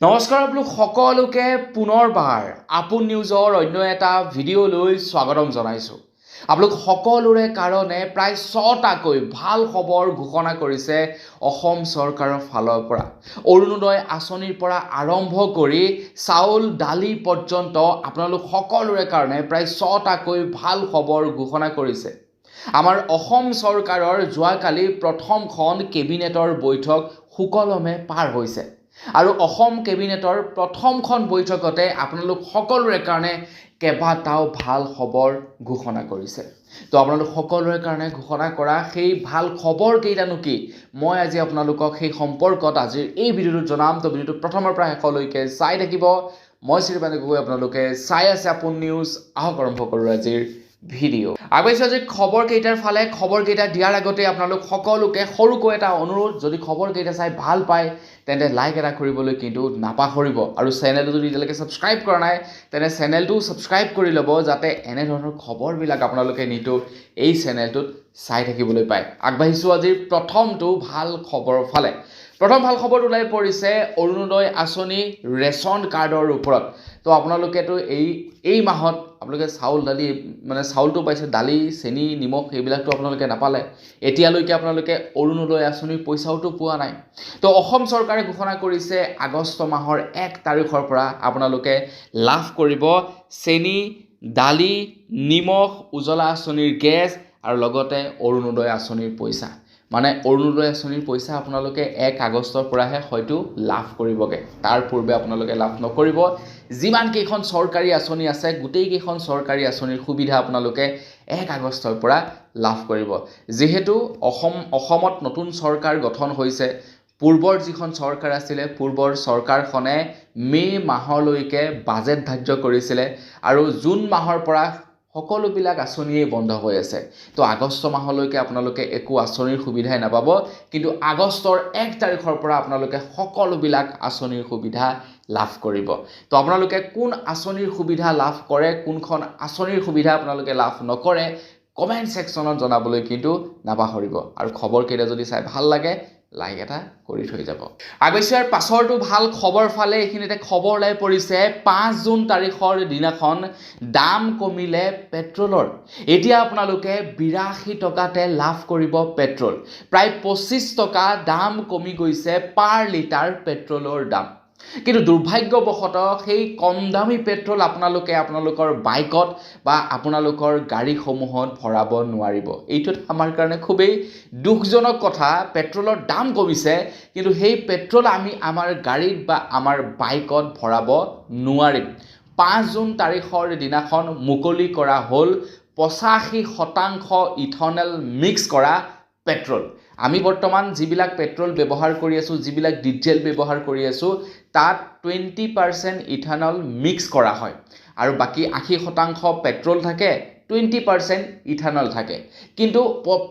নমস্কাৰ আপোনালোক সকলোকে পুনৰবাৰ আপোন নিউজৰ অন্য এটা ভিডিঅ'লৈ স্বাগতম জনাইছোঁ। আপোনালোক সকলোৰে কাৰণে প্ৰায় 6টাকৈ ভাল খবৰ ঘোষণা কৰিছে অসম চৰকাৰৰ ফালৰ পৰা। অৰুণোদয় আঁচনিৰ পৰা আৰম্ভ কৰি চাউল দালি পৰ্যন্ত আপোনালোক সকলোৰে কাৰণে প্ৰায় 6টাকৈ ভাল খবৰ ঘোষণা কৰিছে। আমাৰ অসম চৰকাৰৰ যোৱাকালি প্ৰথমখন কেবিনেটৰ বৈঠক সুকলমে পাৰ হৈছে। আৰু অসম কেবিনেটৰ প্ৰথমখন বৈঠকতে আপোনালোক সকলোৰে কাৰণে কেইবাটাও ভাল খবৰ ঘোষণা কৰিছে। তো আপোনালোক সকলোৰে কাৰণে ঘোষণা কৰা সেই ভাল খবৰ কেইটানো কি মই আজি আপোনালোকক সেই সম্পৰ্কত আজিৰ এই ভিডিঅ'টোত জনাম। তো ভিডিঅ'টো প্ৰথমৰ পৰা শেষলৈকে চাই থাকিব। মই শ্ৰীপানে গগৈ আপোনালোকে চাই আছে আপোন নিউজ। আহক আৰম্ভ কৰোঁ আজিৰ ভিডিঅ'। আগবাইছোঁ আজি খবৰ কেইটাৰ ফালে। খবৰ কেইটা দিয়াৰ আগতে আপোনালোক সকলোকে সৰুকৈ এটা অনুৰোধ, যদি খবৰ কেইটা চাই ভাল পায় তেন্তে লাইক এটা কৰিবলৈ কিন্তু নাপাহৰিব। আৰু চেনেলটো যদি এতিয়ালৈকে ছাবস্ক্ৰাইব কৰা নাই তেনে চেনেলটো ছাবস্ক্ৰাইব কৰি ল'ব, যাতে এনেধৰণৰ খবৰবিলাক আপোনালোকে নিতৌ এই চেনেলটোত চাই থাকিবলৈ পায়। আগবাঢ়িছোঁ আজিৰ প্ৰথমটো ভাল খবৰৰ ফালে। প্ৰথম ভাল খবৰ ওলাই পৰিছে অৰুণোদয় আঁচনি ৰেচন কাৰ্ডৰ ওপৰত। তো আপোনালোকেতো এই মাহত আপোনালোকে চাউল দালি চাউলটো পাইছে, দালি চেনি নিমখ সেইবিলাকতো আপোনালোকে নাপালে। এতিয়ালৈকে আপোনালোকে অৰুণোদয় আঁচনিৰ পইচাওতো পোৱা নাই। তো অসম চৰকাৰে ঘোষণা কৰিছে আগষ্ট মাহৰ 1 তাৰিখৰ পৰা আপোনালোকে লাভ কৰিব চেনি দালি নিমখ উজ্জ্বলা আঁচনিৰ গেছ আৰু লগতে অৰুণোদয় আঁচনিৰ পইচা। অৰুণোদয় আঁচনিৰ পইচা আপোনালোকে 1 আগষ্টৰ পৰাহে হয়তো লাভ কৰিবগৈ, তাৰ পূৰ্বে আপোনালোকে লাভ নকৰিব। যিমান কেইখন চৰকাৰী আঁচনি আছে গোটেইকেইখন চৰকাৰী আঁচনিৰ সুবিধা আপোনালোকে 1 আগষ্টৰ পৰা লাভ কৰিব। যিহেতু অসমত নতুন চৰকাৰ গঠন হৈছে, পূৰ্বৰ যিখন চৰকাৰ আছিলে পূৰ্বৰ চৰকাৰখনে মে' মাহলৈকে বাজেট ধাৰ্য কৰিছিলে আৰু জুন মাহৰ পৰা সকলোবিলাক আঁচনিয়েই বন্ধ হৈ আছে। তো আগষ্ট মাহলৈকে আপোনালোকে একো আঁচনিৰ সুবিধাই নাপাব, কিন্তু আগষ্টৰ 1 তাৰিখৰ পৰা আপোনালোকে সকলোবিলাক আঁচনিৰ সুবিধা লাভ কৰিব। তো আপোনালোকে কোন আঁচনিৰ সুবিধা লাভ কৰে, কোনখন আঁচনিৰ সুবিধা আপোনালোকে লাভ নকৰে কমেণ্ট ছেকশ্যনত জনাবলৈ কিন্তু নাপাহৰিব। আৰু খবৰকেইটা যদি চাই ভাল লাগে লাইক এটা কৰি থৈ যাব। আগবাঢ়িছোঁ ইয়াৰ পাছৰটো ভাল খবৰ ফালে। এইখিনিতে খবৰ ওলাই পৰিছে 5 জুন তাৰিখৰ দিনাখন দাম কমিলে পেট্ৰলৰ। এতিয়া আপোনালোকে 82 টকাতে লাভ কৰিব পেট্ৰল। প্ৰায় 25 টকা দাম কমি গৈছে পাৰ লিটাৰ পেট্ৰলৰ দাম। কিন্তু দুৰ্ভাগ্যবশতঃ সেই কম দামী পেট্ৰল আপোনালোকে আপোনালোকৰ বাইকত বা আপোনালোকৰ গাড়ীসমূহত ভৰাব নোৱাৰিব। এইটোত আমাৰ কাৰণে খুবেই দুখজনক কথা। পেট্ৰলৰ দাম কমিছে কিন্তু সেই পেট্ৰল আমি আমাৰ গাড়ীত বা আমাৰ বাইকত ভৰাব নোৱাৰিম। 5 জুন তাৰিখৰ দিনাখন মুকলি কৰা হ'ল 85% ইথনেল মিক্স কৰা পেট্ৰল। আমি বৰ্তমান যিবিলাক পেট্ৰল ব্যৱহাৰ কৰি আছোঁ, যিবিলাক ডিজেল ব্যৱহাৰ কৰি আছোঁ, তাত 20% ইথানল মিক্স কৰা হয় আৰু বাকী 80% পেট্ৰল থাকে, 20% ইথানল থাকে। কিন্তু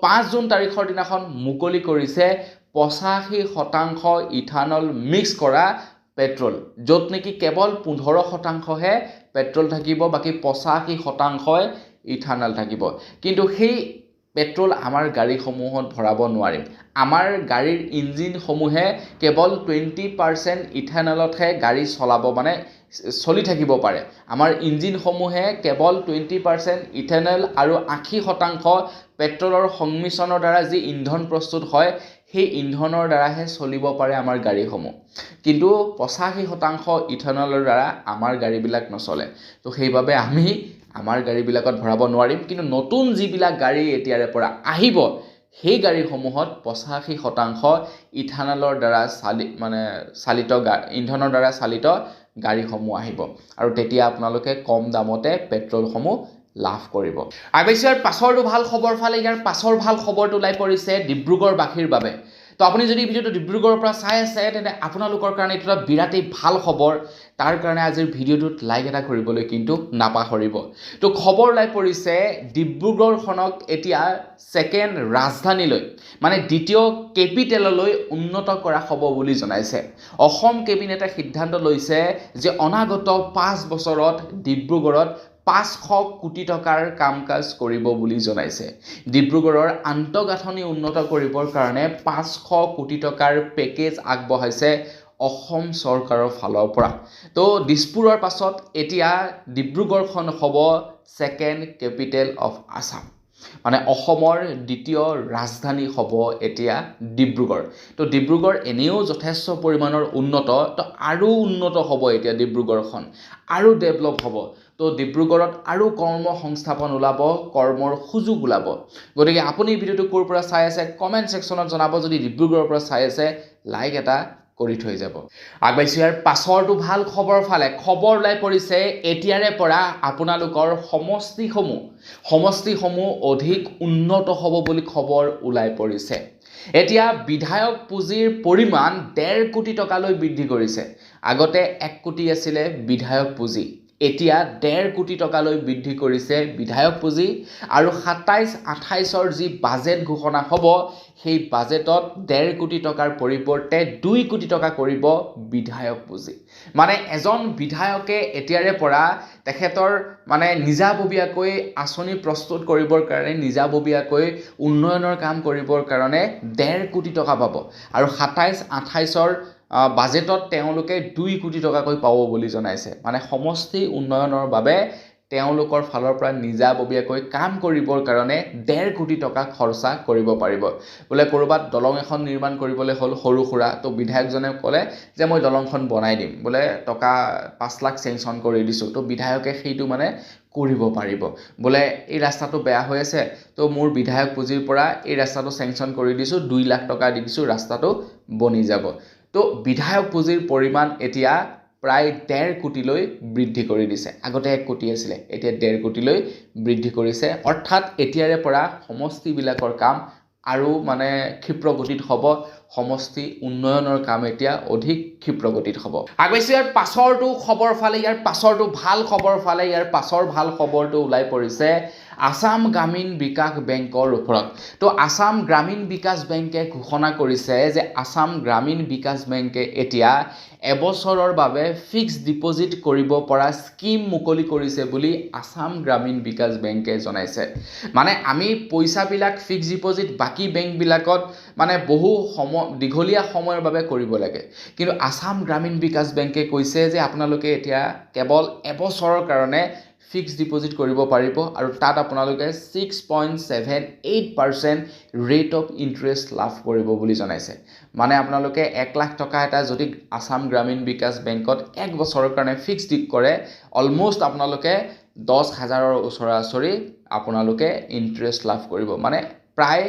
5 জুন তাৰিখৰ দিনাখন মুকলি কৰিছে 85% ইথানল মিক্স কৰা পেট্ৰল, য'ত নেকি কেৱল 15%হে পেট্ৰল থাকিব, বাকী 85% ইথানল থাকিব। কিন্তু সেই পেট্ৰল আমাৰ গাড়ীসমূহত ভৰাব নোৱাৰিম। আমাৰ গাড়ীৰ ইঞ্জিনসমূহে কেৱল 20% ইথানলতহে গাড়ী চলি থাকিব পাৰে। আমাৰ ইঞ্জিনসমূহে কেৱল 20% ইথানল আৰু 80% পেট্ৰলৰ সংমিশ্ৰণৰ দ্বাৰা যি ইন্ধন প্ৰস্তুত হয় সেই ইন্ধনৰ দ্বাৰাহে চলিব পাৰে আমাৰ গাড়ীসমূহ। কিন্তু 85% ইথানলৰ দ্বাৰা আমাৰ গাড়ীবিলাক নচলে। তো সেইবাবে আমি আমাৰ গাড়ীবিলাকত ভৰাব নোৱাৰিম। কিন্তু নতুন যিবিলাক গাড়ী এতিয়াৰে পৰা আহিব সেই গাড়ীসমূহত 85% ইথানলৰ দ্বাৰা ইন্ধনৰ দ্বাৰা চালিত গাড়ীসমূহ আহিব আৰু তেতিয়া আপোনালোকে কম দামতে পেট্ৰলসমূহ লাভ কৰিব। আগবাঢ়িছোঁ ইয়াৰ পাছৰটো ভাল খবৰ ফালে। ইয়াৰ পাছৰ ভাল খবৰটো ওলাই পৰিছে ডিব্ৰুগড়বাসীৰ বাবে। তো আপুনি যদি ভিডিঅ'টো ডিব্ৰুগড়ৰ পৰা চাই আছে তেন্তে আপোনালোকৰ কাৰণে এইটো এটা বিৰাটেই ভাল খবৰ। তাৰ কাৰণে আজিৰ ভিডিঅ'টোত লাইক এটা কৰিবলৈ কিন্তু নাপাহৰিব। তো খবৰ ওলাই পৰিছে ডিব্ৰুগড়খনক এতিয়া ছেকেণ্ড ৰাজধানীলৈ দ্বিতীয় কেপিটেললৈ উন্নত কৰা হ'ব বুলি জনাইছে। অসম কেবিনেটে সিদ্ধান্ত লৈছে যে অনাগত 5 বছৰত ডিব্ৰুগড়ত 500 কোটি টকাৰ কাম কাজ কৰিব বুলি জনাইছে। ডিব্ৰুগড়ৰ আন্তঃগাঁথনি উন্নত কৰিবৰ কাৰণে 500 কোটি টকাৰ পেকেজ আগবঢ়াইছে অসম চৰকাৰৰ ফালৰ পৰা তো দিছপুৰৰ পাছত এতিয়া ডিব্ৰুগড়খন হ'ব ছেকেণ্ড কেপিটেল অফ আছাম মানে অসমৰ দ্বিতীয় ৰাজধানী হ'ব এতিয়া ডিব্ৰুগড় তো ডিব্ৰুগড় এনেও যথেষ্ট পৰিমাণৰ উন্নত তো আৰু উন্নত হ'ব এতিয়া ডিব্ৰুগড়খন আৰু ডেভেলপ হ'ব তো ডিব্ৰুগড়ত আৰু কৰ্ম সংস্থাপন ওলাব কৰ্মৰ সুযোগ ওলাব গতিকে আপুনি ভিডিঅ'টো ক'ৰ পৰা চাই আছে কমেণ্ট ছেকশ্যনত জনাব যদি ডিব্ৰুগড়ৰ পৰা চাই আছে লাইক এটা কৰি থৈ যাব আগবাইছো ইয়াৰ পাছৰটো ভাল খবৰ ফালে খবৰ ওলাই পৰিছে এতিয়াৰে পৰা আপোনালোকৰ সমষ্টিসমূহ অধিক উন্নত হ'ব বুলি খবৰ ওলাই পৰিছে এতিয়া বিধায়ক পুঁজিৰ পৰিমাণ 1.5 কোটি টকালৈ বৃদ্ধি কৰিছে আগতে 1 কোটি আছিলে বিধায়ক পুঁজি এতিয়া 1.5 কোটি টকালৈ বৃদ্ধি কৰিছে বিধায়ক পুঁজি আৰু 27-28ৰ যি বাজেট ঘোষণা হ'ব সেই বাজেটত 1.5 কোটি টকাৰ পৰিৱৰ্তে 2 কোটি টকা কৰিব বিধায়ক পুঁজি মানে এজন বিধায়কে এতিয়াৰে পৰা তেখেতৰ মানে নিজাববীয়াকৈ আঁচনি প্ৰস্তুত কৰিবৰ কাৰণে নিজাববীয়াকৈ উন্নয়নৰ কাম কৰিবৰ কাৰণে 1.5 কোটি টকা পাব আৰু 27-28ৰ বাজেটত তেওঁলোকে 2 কোটি টকাকৈ পাব বুলি জনাইছে মানে সমষ্টি উন্নয়নৰ বাবে তেওঁলোকৰ ফালৰ পৰা নিজাববীয়াকৈ কাম কৰিবৰ কাৰণে 1.5 কোটি টকা খৰচা কৰিব পাৰিব বোলে কৰবাত দলং এখন নিৰ্মাণ কৰিবলৈ হ'ল সৰু খুৰা তো বিধায়কজনে ক'লে যে মই দলংখন বনাই দিম বোলে টকা 5 লাখ চেংচন কৰি দিছোঁ তো বিধায়কে সেইটো মানে কৰিব পাৰিব বোলে এই ৰাস্তাটো বেয়া হৈ আছে তো মোৰ বিধায়ক পুঁজিৰ পৰা এই ৰাস্তাটো চেংচন কৰি দিছোঁ 2 লাখ টকা দি দিছোঁ ৰাস্তাটো বনি যাব তো বিধায়ক পুঁজিৰ পৰিমাণ এতিয়া প্ৰায় 1.5 কোটিলৈ বৃদ্ধি কৰি দিছে আগতে 1 কোটি আছিল এতিয়া 1.5 কোটিলৈ বৃদ্ধি কৰিছে অৰ্থাৎ এতিয়াৰে পৰা সমষ্টিবিলাকৰ কাম আৰু মানে ক্ষিপ্ৰগতিত হ'ব সমষ্টি উন্নয়নৰ কাম এতিয়া অধিক ক্ষিপ্ৰগতিত হ'ব আগবাইছো ইয়াৰ পাছৰটো খবৰ ফালে ইয়াৰ পাছৰটো ভাল খবৰ ফালে ইয়াৰ পাছৰ ভাল খবৰটো ওলাই পৰিছে আসাম গ্ৰামীণ বিকাশ বেংকৰ ওপৰত তো আসাম গ্ৰামীণ বিকাশ বেংকে ঘোষণা কৰিছে যে আসাম গ্ৰামীণ বিকাশ বেংকে এতিয়া এবছৰৰ বাবে ফিক্স ডিপজিট কৰিব পৰা স্কিম মুকলি কৰিছে বুলি আসাম গ্ৰামীণ বিকাশ বেংকে জনাইছে মানে আমি পইচাবিলাক ফিক্স ডিপজিট বাকি বেংকবিলাকত মানে বহু দীঘলীয়া সময়ৰ বাবে কৰিব লাগে কিন্তু আসাম গ্ৰামীণ বিকাশ বেংকে কৈছে যে আপোনালোকে এতিয়া কেৱল এবছৰৰ কাৰণে ফিক্স ডিপজিট কৰিব পাৰিব আৰু তাত আপোনালোকে 6.78% ৰেট অফ ইন্টাৰেষ্ট লাভ কৰিব বুলি জনাইছে মানে আপোনালোকে 1 লাখ টকা এটা যদি আসাম গ্ৰামীণ বিকাশ বেংকত 1 বছৰৰ কাৰণে ফিক্স ডিপ কৰে অলমোষ্ট আপোনালোকে 10,000ৰ ওচৰা-ওচৰি আপোনালোকে ইন্টাৰেষ্ট লাভ কৰিব মানে প্ৰায়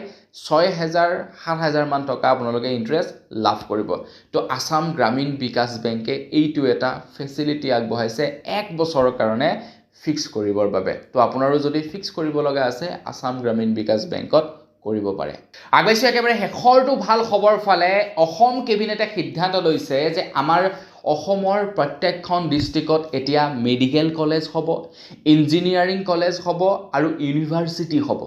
6,000-7,000 মান টকা আপোনালোকে ইন্টাৰেষ্ট লাভ কৰিব তো আসাম গ্ৰামীণ বিকাশ বেংকে এইটো এটা ফেচিলিটি আগবঢ়াইছে 1 বছৰৰ কাৰণে ফিক্স কৰিবৰ বাবে তো আপোনাৰো যদি ফিক্স কৰিব লগা আছে আসাম গ্ৰামীণ বিকাশ বেংকত কৰিব পাৰে আগবাইছো একেবাৰে শেষৰটো ভাল খবৰ ফালে অসম কেবিনেটে সিদ্ধান্ত লৈছে যে আমাৰ অসমৰ প্ৰত্যেকখন ডিস্ট্ৰিক্টত এতিয়া মেডিকেল কলেজ হ'ব ইঞ্জিনিয়াৰিং কলেজ হ'ব আৰু ইউনিভাৰ্চিটি হ'ব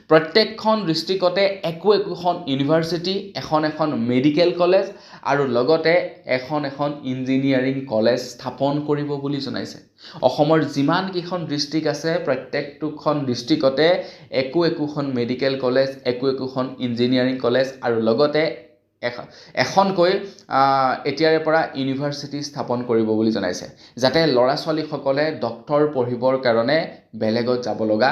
প্ৰত্যেকখন ডিস্ট্ৰিক্টতে একোখন ইউনিভাৰ্চিটি এখন মেডিকেল কলেজ আৰু লগতে এখন ইঞ্জিনিয়াৰিং কলেজ স্থাপন কৰিব বুলি জনাইছে অসমৰ যিমান কেইখন ডিস্ট্ৰিক্ট আছে প্ৰত্যেকটোখন ডিস্ট্ৰিক্টতে একোখন মেডিকেল কলেজ একোখন ইঞ্জিনিয়াৰিং কলেজ আৰু লগতে এখনকৈ এতিয়াৰে পৰা ইউনিভাৰ্চিটি স্থাপন কৰিব বুলি জনাইছে যাতে ল'ৰা ছোৱালীসকলে ডক্টৰ পঢ়িবৰ কাৰণে বেলেগত যাব লগা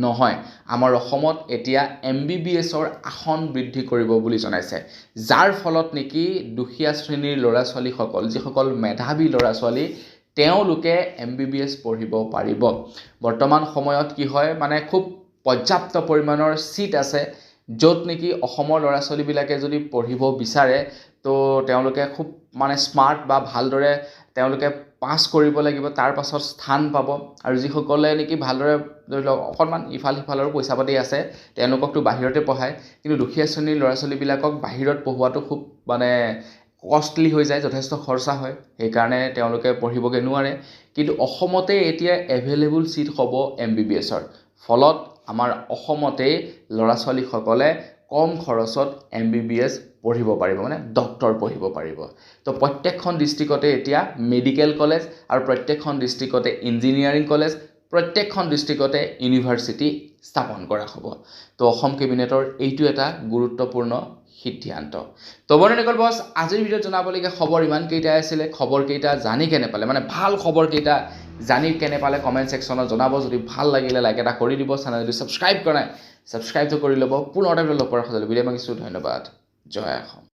নহয় আমাৰ অসমত এতিয়া MBBSৰ আসন বৃদ্ধি কৰিব বুলি জনাইছে যাৰ ফলত নেকি দুখীয়া শ্ৰেণীৰ ল'ৰা ছোৱালীসকল যিসকল মেধাৱী ল'ৰা ছোৱালী তেওঁলোকে MBBS পঢ়িব পাৰিব বৰ্তমান সময়ত কি হয় মানে খুব পৰ্যাপ্ত পৰিমাণৰ সিট আছে য'ত নেকি অসমৰ ল'ৰা ছোৱালীবিলাকে যদি পঢ়িব বিচাৰে তো তেওঁলোকে খুব মানে স্মাৰ্ট বা ভালদৰে তেওঁলোকে পাছ কৰিব লাগিব তাৰ পাছত স্থান পাব আৰু যিসকলে নেকি ভালদৰে ধৰি লওক অকণমান ইফাল সিফালৰ পইচা পাতি আছে তেওঁলোককতো বাহিৰতে পঢ়ায় কিন্তু দুখীয়া শ্ৰেণীৰ ল'ৰা ছোৱালীবিলাকক বাহিৰত পঢ়োৱাটো খুব মানে কষ্টলি হৈ যায় যথেষ্ট খৰচা হয় সেইকাৰণে তেওঁলোকে পঢ়িবগে নোৱাৰে কিন্তু অসমতে এতিয়া এভেইলেবল সিট হ'ব MBBSৰ ফলত আমাৰ অসমতে ল'ৰা ছোৱালীসকলে কম খৰচত MBBS পঢ়িব পাৰিব মানে ডক্টৰ পঢ়িব পাৰিব তো প্ৰত্যেকখন ডিস্ট্ৰিক্টতে এতিয়া মেডিকেল কলেজ আৰু প্ৰত্যেকখন ডিস্ট্ৰিক্টতে ইঞ্জিনিয়াৰিং কলেজ প্ৰত্যেকখন ডিস্ট্ৰিক্টতে ইউনিভাৰ্চিটি স্থাপন কৰা হ'ব তো অসম কেবিনেটৰ এইটো এটা গুৰুত্বপূৰ্ণ সিদ্ধান্ত তো বন্ধুসকল বছ আজিৰ ভিডিঅ'ত জনাবলগীয়া খবৰ ইমানকেইটাই আছিলে খবৰকেইটা জানি কেনে পালে মানে ভাল খবৰকেইটা জানি কেনে পালে কমেণ্ট ছেকশ্যনত জনাব যদি ভাল লাগিলে লাইক এটা কৰি দিব চেনেল যদি ছাবস্ক্ৰাইব কৰা নাই ছাবস্ক্ৰাইবটো কৰি ল'ব পুনৰ এটা ভিডিঅ' লগ পোৱাৰ সদায় বিদায় মাগিছোঁ ধন্যবাদ জয় অসম